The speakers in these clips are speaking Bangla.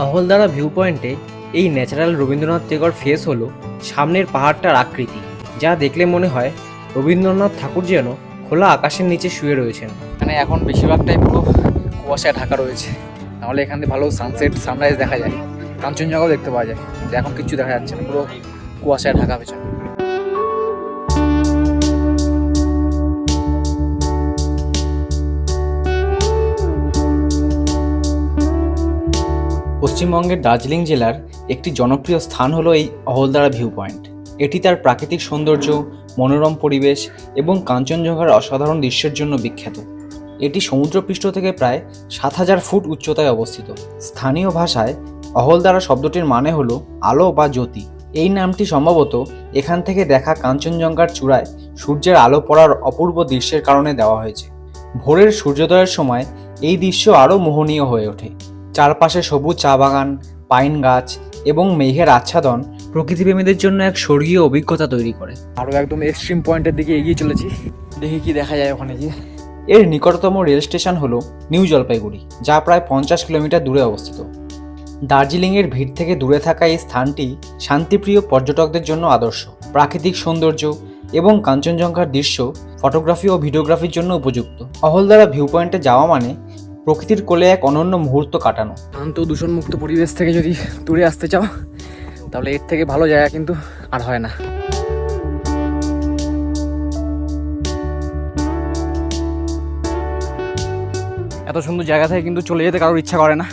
অহলদারা ভিউ পয়েন্টে এই ন্যাচারাল রবীন্দ্রনাথ টেগর ফেস হলো সামনের পাহাড়টার আকৃতি, যা দেখলে মনে হয় রবীন্দ্রনাথ ঠাকুর যেন খোলা আকাশের নিচে শুয়ে রয়েছেন। এখানে এখন বেশিরভাগটাই পুরো কুয়াশায় ঢাকা রয়েছে, নাহলে এখান থেকে ভালো সানসেট সানরাইজ দেখা যায়, কাঞ্চনজঙ্ঘাও দেখতে পাওয়া যায়। এখন কিচ্ছু দেখা যাচ্ছে না, পুরো কুয়াশায় ঢাকা পেছনে। পশ্চিমবঙ্গের দার্জিলিং জেলার একটি জনপ্রিয় স্থান হলো এই অহলদারা ভিউ পয়েন্ট। এটি তার প্রাকৃতিক সৌন্দর্য, মনোরম পরিবেশ এবং কাঞ্চনজঙ্ঘার অসাধারণ দৃশ্যের জন্য বিখ্যাত। এটি সমুদ্রপৃষ্ঠ থেকে প্রায় ৭,০০০ ফুট উচ্চতায় অবস্থিত। স্থানীয় ভাষায় অহলদারা শব্দটির মানে হলো আলো বা জ্যোতি। এই নামটি সম্ভবত এখান থেকে দেখা কাঞ্চনজঙ্ঘার চূড়ায় সূর্যের আলো পড়ার অপূর্ব দৃশ্যের কারণে দেওয়া হয়েছে। ভোরের সূর্যোদয়ের সময় এই দৃশ্য আরও মোহনীয় হয়ে ওঠে। চারপাশে সবুজ চা বাগান, পাইন গাছ এবং মেঘের আচ্ছাদন প্রকৃতিপ্রেমীদের জন্য এক স্বর্গীয় অভিজ্ঞতা তৈরি করে। আরও একদম এক্সট্রিম পয়েন্টের দিকে এগিয়ে চলেছি, দেখি কি দেখা যায় ওখানে গিয়ে। এর নিকটতম রেল স্টেশন হলো নিউ জলপাইগুড়ি, যা প্রায় 50 কিলোমিটার দূরে অবস্থিত। দার্জিলিংয়ের ভিড় থেকে দূরে থাকা এই স্থানটি শান্তিপ্রিয় পর্যটকদের জন্য আদর্শ। প্রাকৃতিক সৌন্দর্য এবং কাঞ্চনজঙ্ঘার দৃশ্য ফটোগ্রাফি ও ভিডিওগ্রাফির জন্য উপযুক্ত। অহলদারা ভিউ পয়েন্টে যাওয়া মানে প্রকৃতির কোলে এক অনন্য মুহূর্ত কাটানো। শান্ত দূষণমুক্ত পরিবেশ থেকে যদি দূরে আসতে চাও, তাহলে এর থেকে ভালো জায়গা কিন্তু আর হয় না। এত সুন্দর জায়গা থেকে কিন্তু চলে যেতে কারোর ইচ্ছা করে না,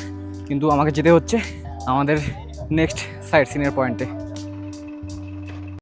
কিন্তু আমাকে যেতে হচ্ছে আমাদের নেক্সট সাইট সিনের পয়েন্টে।